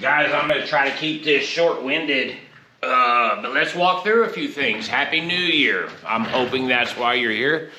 Guys, I'm going to try to keep this short-winded, but let's walk through a few things. Happy New Year. I'm hoping that's why you're here.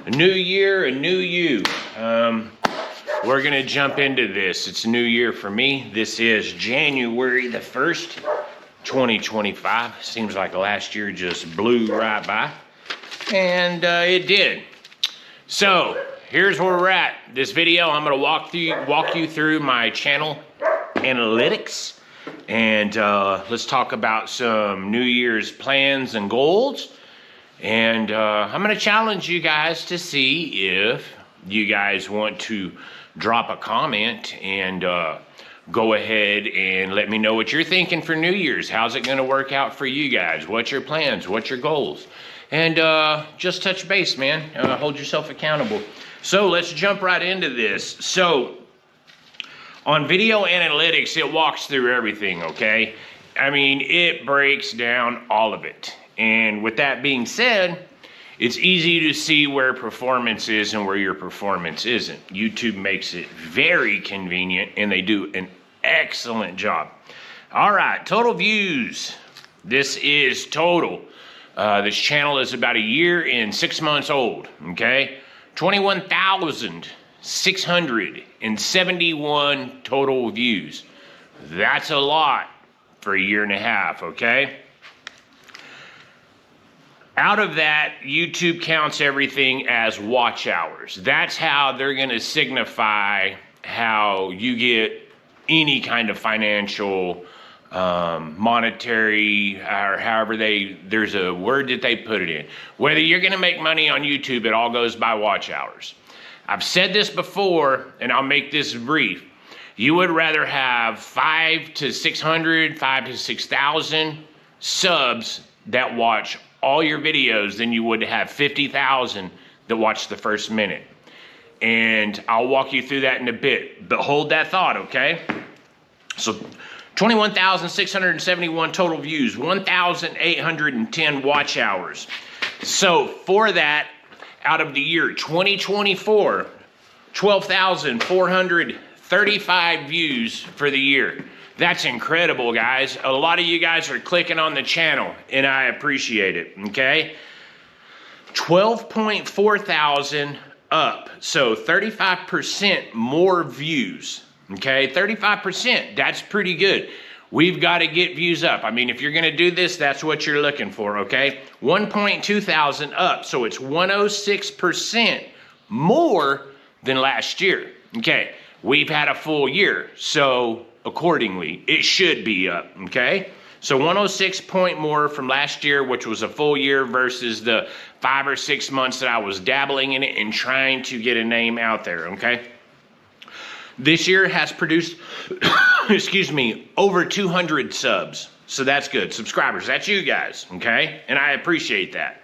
A new year, a new you. We're going to jump into this. It's a new year for me. This is January the 1st, 2025. Seems like last year just blew right by. And it did. So, here's where we're at. This video, I'm going to walk you through my channel analytics, and let's talk about some New Year's plans and goals. And I'm going to challenge you guys to see if you guys want to drop a comment and go ahead and let me know what you're thinking for New Year's. How's it going to work out for you guys? What's your plans? What's your goals? And just touch base, man. Hold yourself accountable. So let's jump right into this. So on video analytics, it walks through everything, okay? I mean, it breaks down all of it. And with that being said, it's easy to see where performance is and where your performance isn't. YouTube makes it very convenient, and they do an excellent job. All right, total views. This is total. This channel is about a year and 6 months old, okay? 21,671 total views. That's a lot for a year and a half, okay? Out of that, YouTube counts everything as watch hours. That's how they're going to signify how you get any kind of financial, monetary, or however there's a word that they put it in. Whether you're going to make money on YouTube, it all goes by watch hours. I've said this before, and I'll make this brief. You would rather have 5 to 600, 5 to 6,000 subs that watch all your videos than you would have 50,000 that watch the first minute. And I'll walk you through that in a bit, but hold that thought, okay? So 21,671 total views, 1,810 watch hours. So for that, out of the year 2024, 12,435 views for the year. That's incredible, guys. A lot of you guys are clicking on the channel, and I appreciate it, okay? 12.4 thousand up, so 35% more views, okay? 35%, that's pretty good. We've got to get views up. I mean, if you're going to do this, that's what you're looking for, okay? 1.2 thousand up, so it's 106% more than last year, okay? We've had a full year, so accordingly, it should be up, okay? So 106 point more from last year, which was a full year, versus the 5 or 6 months that I was dabbling in it and trying to get a name out there, okay? This year has produced, excuse me, over 200 subs. So that's good. Subscribers, that's you guys, okay? And I appreciate that.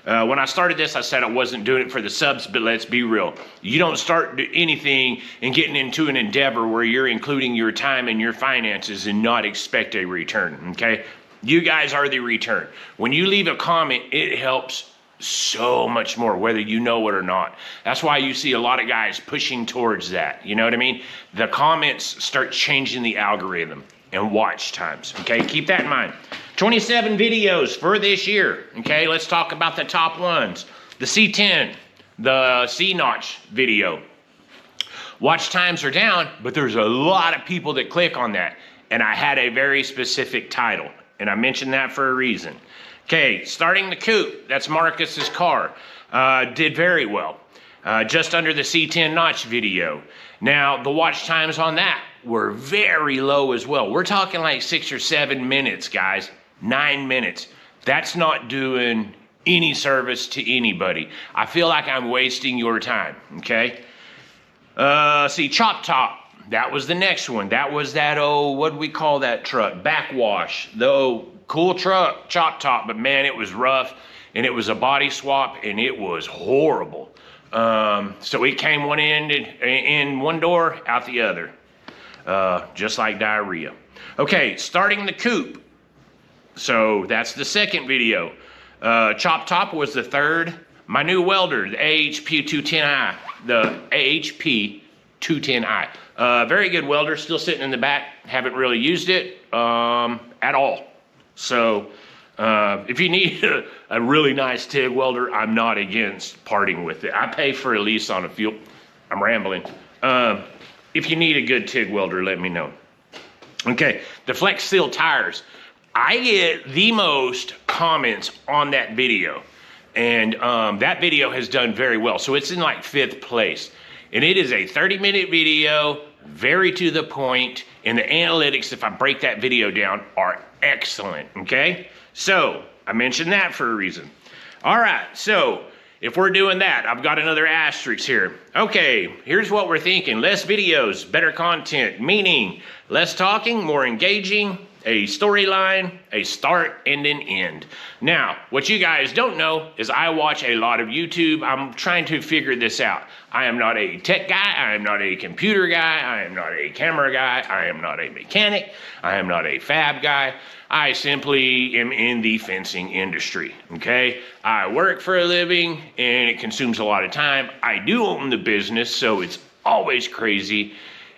When I started this, I said I wasn't doing it for the subs, but let's be real. You don't start anything and getting into an endeavor where you're including your time and your finances and not expect a return, okay? You guys are the return. When you leave a comment, it helps so much more, whether you know it or not. That's why you see a lot of guys pushing towards that. You know what I mean? The comments start changing the algorithm and watch times, okay? Keep that in mind. 27 videos for this year, okay? Let's talk about the top ones. The C10, the C-notch video. Watch times are down, but there's a lot of people that click on that. And I had a very specific title, and I mentioned that for a reason. Okay, starting the coupe, that's Marcus's car. Did very well. Just under the C10 notch video. Now, the watch times on that were very low as well. We're talking like 6 or 7 minutes, guys. 9 minutes. That's not doing any service to anybody. I feel like I'm wasting your time, okay? See, Chop Top, that was the next one. That was that, what do we call that truck? Backwash. The cool truck, Chop Top, but man, it was rough, and it was a body swap, and it was horrible. So it came one end in one door, out the other. Just like diarrhea. Okay, starting the coupe. So that's the second video. Chop Top was the third. My new welder, the AHP 210i, the AHP 210i. Very good welder, still sitting in the back. Haven't really used it at all. So if you need a really nice TIG welder, I'm not against parting with it. I pay for a lease on a fuel. I'm rambling. If you need a good TIG welder, let me know. Okay, the Flex Seal tires. I get the most comments on that video. And that video has done very well. So it's in like 5th place. And it is a 30-minute video, very to the point. And the analytics, if I break that video down, are excellent, okay? So I mentioned that for a reason. All right, so if we're doing that, I've got another asterisk here. Okay, here's what we're thinking. Less videos, better content, meaning less talking, more engaging, a storyline, a start and an end. Now, what you guys don't know is I watch a lot of YouTube. I'm trying to figure this out. I am not a tech guy. I am not a computer guy. I am not a camera guy. I am not a mechanic. I am not a fab guy. I simply am in the fencing industry, okay? I work for a living and it consumes a lot of time. I do own the business, so it's always crazy.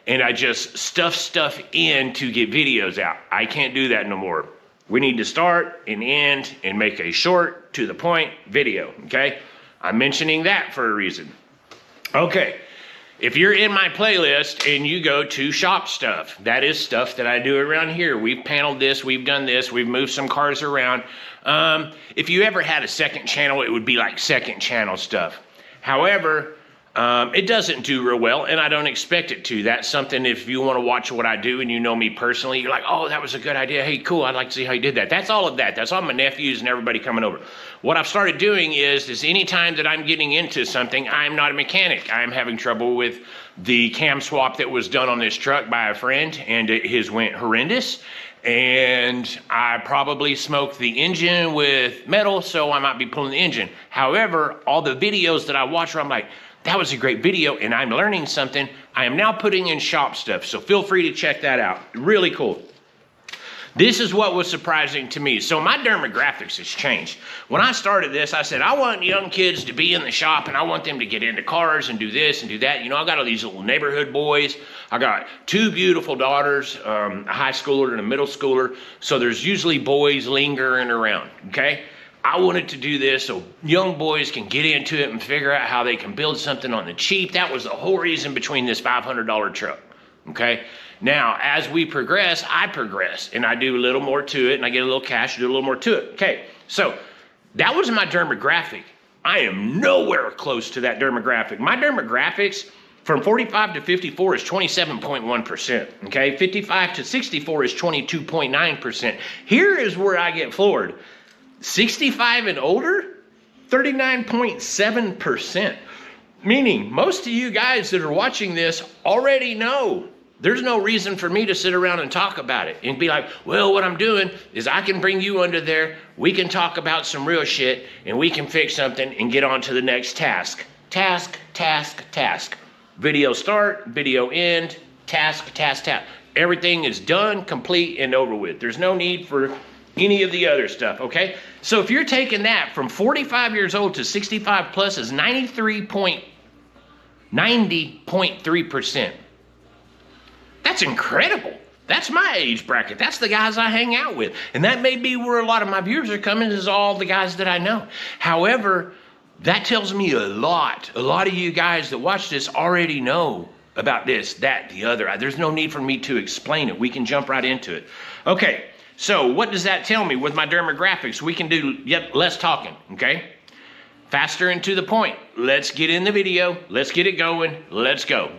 And I just stuff stuff in to get videos out. I can't do that no more. We need to start and end and make a short, to the point video, okay? I'm mentioning that for a reason. Okay, if you're in my playlist and you go to shop stuff, that is stuff that I do around here. We've paneled this, we've done this, we've moved some cars around. If you ever had a second channel, it would be like second channel stuff. However, it doesn't do real well, and I don't expect it to. That's something, if you want to watch what I do and you know me personally, you're like, oh, that was a good idea. Hey, cool, I'd like to see how you did that. That's all of that. That's all my nephews and everybody coming over. What I've started doing is any time that I'm getting into something, I'm not a mechanic. I'm having trouble with the cam swap that was done on this truck by a friend, and his went horrendous. And I probably smoked the engine with metal, so I might be pulling the engine. However, all the videos that I watch where I'm like, that was a great video and I'm learning something, I am now putting in shop stuff. So feel free to check that out. Really cool. This is what was surprising to me. So my demographics has changed. When I started this, I said, I want young kids to be in the shop and I want them to get into cars and do this and do that. You know, I got all these little neighborhood boys. I got 2 beautiful daughters, a high schooler and a middle schooler. So there's usually boys lingering around, okay? I wanted to do this so young boys can get into it and figure out how they can build something on the cheap. That was the whole reason between this $500 truck, okay? Now, as we progress, I progress, and I do a little more to it, and I get a little cash, do a little more to it. Okay, so that was my demographic. I am nowhere close to that demographic. My demographics from 45 to 54 is 27.1%, okay? 55 to 64 is 22.9%. Here is where I get floored. 65 and older, 39.7%. Meaning, most of you guys that are watching this already know. There's no reason for me to sit around and talk about it and be like, well, what I'm doing is I can bring you under there, we can talk about some real shit, and we can fix something and get on to the next task. Task, task, task. Video start, video end, task, task, task. Everything is done, complete, and over with. There's no need for any of the other stuff, okay? So if you're taking that from 45 years old to 65 plus is 90.3%. That's incredible. That's my age bracket. That's the guys I hang out with. And that may be where a lot of my viewers are coming, is all the guys that I know. However, that tells me a lot. A lot of you guys that watch this already know about this, that, the other. There's no need for me to explain it. We can jump right into it. Okay, so what does that tell me with my demographics? We can do less talking, okay? Faster and to the point. Let's get in the video. Let's get it going. Let's go.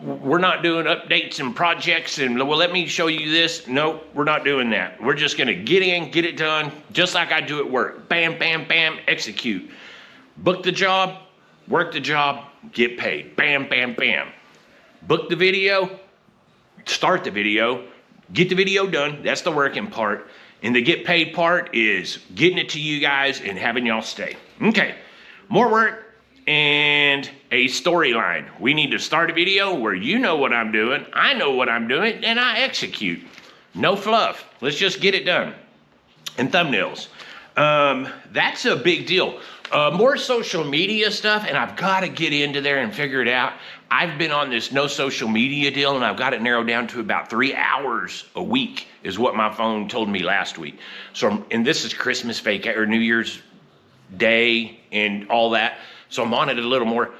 We're not doing updates and projects and, well, let me show you this. No, we're not doing that. We're just going to get in, get it done, just like I do at work. Bam, bam, bam, execute. Book the job, work the job, get paid. Bam, bam, bam. Book the video, start the video, get the video done. That's the working part. And the get paid part is getting it to you guys and having y'all stay. Okay, more work and a storyline. We need to start a video where you know what I'm doing, I know what I'm doing, and I execute. No fluff. Let's just get it done. And thumbnails. That's a big deal. More social media stuff, and I've got to get into there and figure it out. I've been on this no social media deal, and I've got it narrowed down to about 3 hours a week is what my phone told me last week. So, and this is Christmas vacation or New Year's Day and all that. So I'm on it a little more,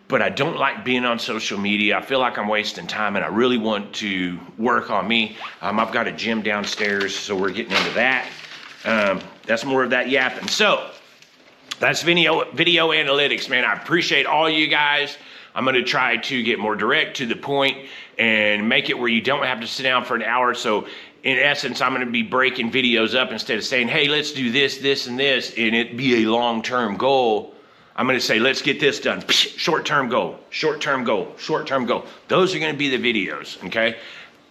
but I don't like being on social media. I feel like I'm wasting time, and I really want to work on me. I've got a gym downstairs, so we're getting into that. That's more of that yapping. So that's video analytics, man. I appreciate all you guys. I'm going to try to get more direct to the point and make it where you don't have to sit down for an hour. So in essence, I'm going to be breaking videos up instead of saying, hey, let's do this, this, and this, and it be a long-term goal. I'm going to say, let's get this done. Short-term goal, short-term goal, short-term goal. Those are going to be the videos, okay?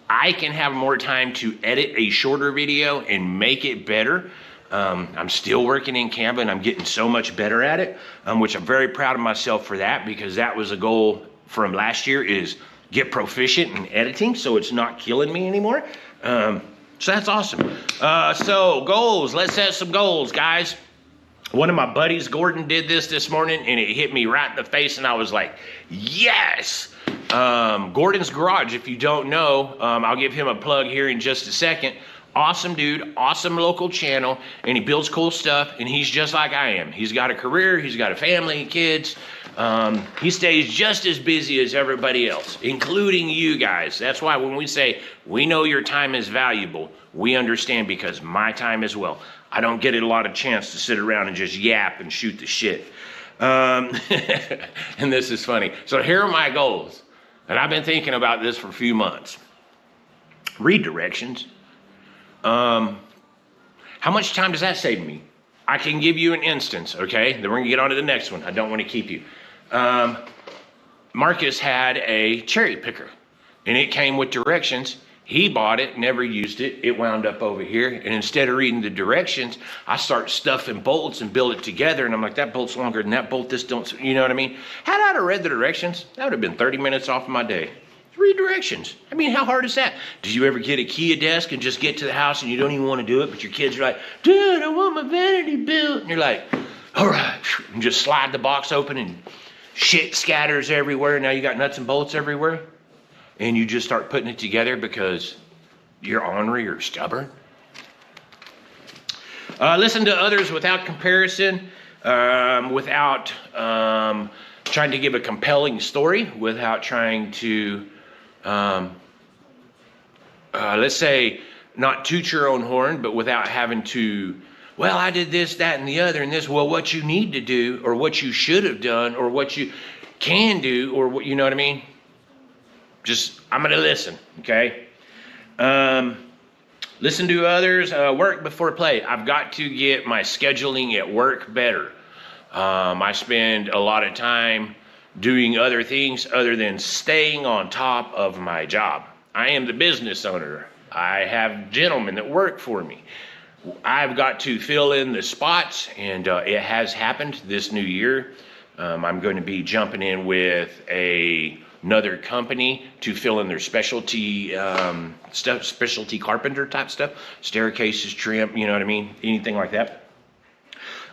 I can have more time to edit a shorter video and make it better. I'm still working in Canva, and I'm getting so much better at it, which I'm very proud of myself for that, because that was a goal from last year, is get proficient in editing so it's not killing me anymore. So that's awesome. So goals, let's set some goals, guys. One of my buddies, Gordon, did this morning, and it hit me right in the face, and I was like, yes. Gordon's Garage, if you don't know, I'll give him a plug here in just a second. Awesome dude, awesome local channel, and he builds cool stuff, and he's just like I am. He's got a career, he's got a family, kids. He stays just as busy as everybody else, including you guys. That's why when we say we know your time is valuable, we understand, because my time as well. I don't get a lot of chance to sit around and just yap and shoot the shit. And this is funny. So here are my goals, and I've been thinking about this for a few months. Read directions. How much time does that save me? I can give you an instance, okay? Then we're gonna get on to the next one. I don't want to keep you. Marcus had a cherry picker, and it came with directions. He bought it, never used it. It wound up over here, and instead of reading the directions, I start stuffing bolts and build it together, and I'm like, that bolt's longer than that bolt, this don't, you know what I mean? Had I read the directions, that would have been 30 minutes off of my day. Read directions. I mean, how hard is that? Did you ever get a Kia desk and just get to the house and you don't even want to do it, but your kids are like, dude, I want my vanity built. And you're like, all right, and just slide the box open and shit scatters everywhere. Now you got nuts and bolts everywhere. And you just start putting it together because you're ornery or stubborn. Listen to others without comparison, without trying to give a compelling story, without trying to, let's say, not toot your own horn, but without having to, well, I did this, that, and the other, and this. Well, what you need to do, or what you should have done, or what you can do, or what, you know what I mean? Just, I'm going to listen, okay? Listen to others, work before play. I've got to get my scheduling at work better. I spend a lot of time doing other things other than staying on top of my job. I am the business owner. I have gentlemen that work for me. I've got to fill in the spots, and it has happened this new year. I'm going to be jumping in with another company to fill in their specialty stuff, specialty carpenter type stuff, staircases, trim, you know what I mean, anything like that.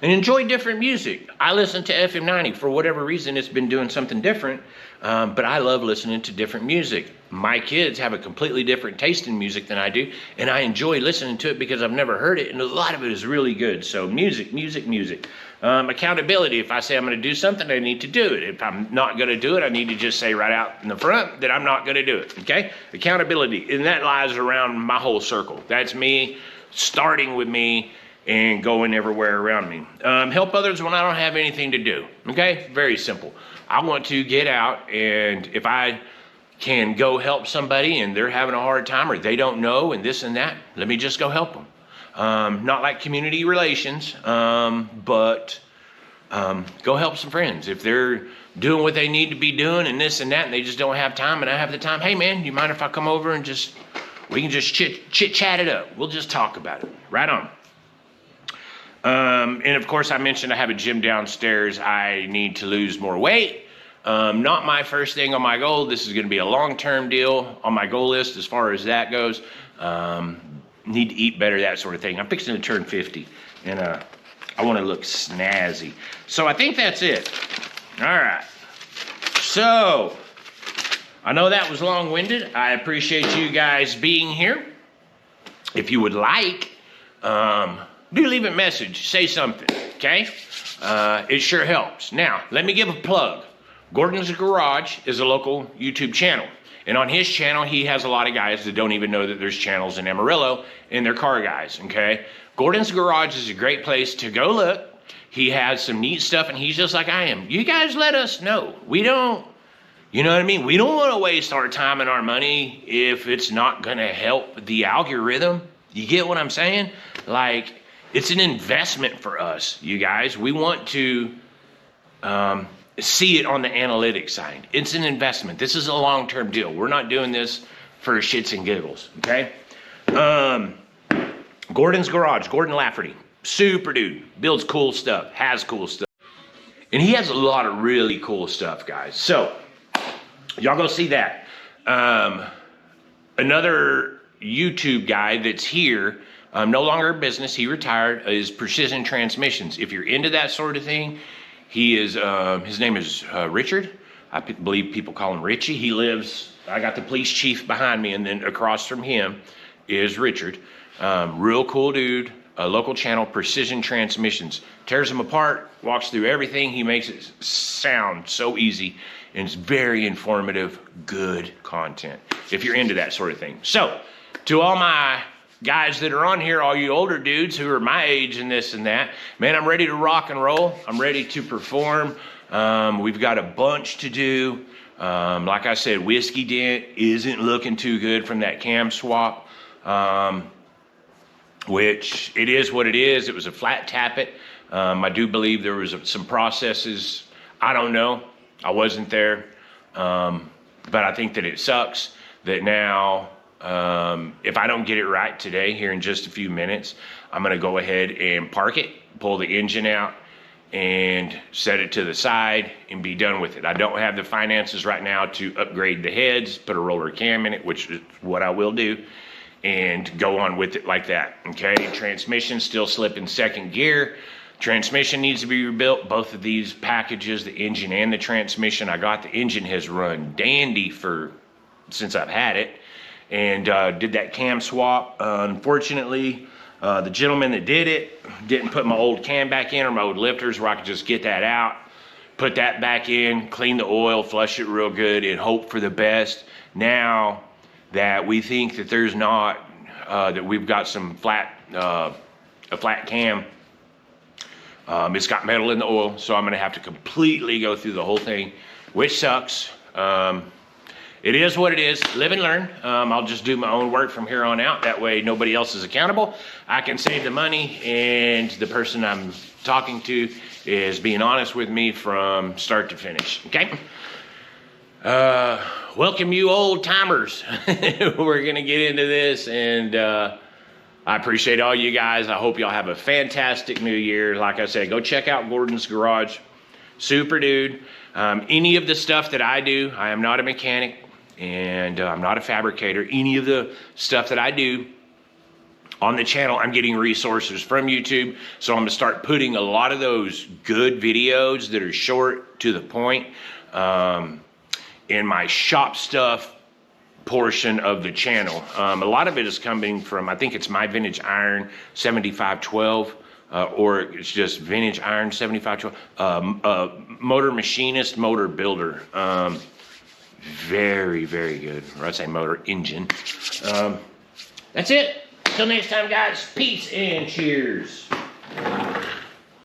And enjoy different music. I listen to FM 90 for whatever reason. It's been doing something different, but I love listening to different music. My kids have a completely different taste in music than I do, and I enjoy listening to it because I've never heard it, and a lot of it is really good. So music, music, music. Accountability. If I say I'm going to do something, I need to do it. If I'm not going to do it, I need to just say right out in the front that I'm not going to do it, okay? Accountability, and that lies around my whole circle. That's me, starting with me, and going everywhere around me. Help others when I don't have anything to do, okay? Very simple. I want to get out, and if I can go help somebody and they're having a hard time or they don't know and this and that, let me just go help them. Not like community relations, but go help some friends. If they're doing what they need to be doing and this and that, and they just don't have time and I have the time, hey man, you mind if I come over and we can just chit chat it up. We'll just talk about it. Right on. And of course I mentioned I have a gym downstairs. I need to lose more weight. Not my first thing on my goal. This is going to be a long-term deal on my goal list as far as that goes. Need to eat better, that sort of thing. I'm fixing to turn 50, and I want to look snazzy. So I think that's it. All right. So I know that was long-winded. I appreciate you guys being here. If you would like, do leave a message. Say something, okay? It sure helps. Now, let me give a plug. Gordon's Garage is a local YouTube channel. And on his channel, he has a lot of guys that don't even know that there's channels in Amarillo, and they're car guys, okay? Gordon's Garage is a great place to go look. He has some neat stuff, and he's just like I am. You guys let us know. We don't, you know what I mean? We don't want to waste our time and our money if it's not going to help the algorithm. You get what I'm saying? Like, it's an investment for us, you guys. We want to see it on the analytics side. It's an investment. This is a long-term deal. We're not doing this for shits and giggles, okay? Gordon's Garage, Gordon Lafferty. Super dude. Builds cool stuff. Has cool stuff. And he has a lot of really cool stuff, guys. So, y'all go see that. Another YouTube guy that's here, no longer in business, he retired, is Precision Transmissions. If you're into that sort of thing, he is, his name is Richard. I believe people call him Richie. He lives, I got the police chief behind me, and then across from him is Richard. Real cool dude, a local channel, Precision Transmissions. Tears them apart, walks through everything. He makes it sound so easy, and it's very informative, good content, if you're into that sort of thing. So, to all my guys that are on here, all you older dudes who are my age and this and that, man, I'm ready to rock and roll. I'm ready to perform. We've got a bunch to do. Like I said, Whiskey Dent isn't looking too good from that cam swap, which it is what it is. It was a flat tappet. I do believe there was some processes. I don't know. I wasn't there. But I think that it sucks that now, if I don't get it right today, here in just a few minutes, I'm going to go ahead and park it, pull the engine out, and set it to the side and be done with it. I don't have the finances right now to upgrade the heads, put a roller cam in it, which is what I will do, and go on with it like that, okay? Transmission still slipping second gear. Transmission needs to be rebuilt. Both of these packages, the engine and the transmission, I got the engine has run dandy since I've had it. And did that cam swap. Unfortunately, the gentleman that did it didn't put my old cam back in, or my old lifters, where I could just get that out, put that back in, clean the oil, flush it real good, and hope for the best. Now that we think that there's not, that we've got some a flat cam, it's got metal in the oil, so I'm gonna have to completely go through the whole thing, which sucks. It is what it is. Live and learn. I'll just do my own work from here on out. That way nobody else is accountable. I can save the money, and the person I'm talking to is being honest with me from start to finish, okay? Welcome you old timers. We're gonna get into this, and I appreciate all you guys. I hope y'all have a fantastic new year. Like I said, go check out Gordon's Garage. Super dude. Any of the stuff that I do, I am not a mechanic, and I'm not a fabricator. Any of the stuff that I do on the channel, I'm getting resources from YouTube. So I'm gonna start putting a lot of those good videos that are short, to the point, in my shop stuff portion of the channel. A lot of it is coming from, I think it's My Vintage Iron 7512, or it's just Vintage Iron 7512, Motor Machinist, Motor Builder. Very, very good. Or I'd say Motor Engine. That's it. Until next time, guys. Peace and cheers.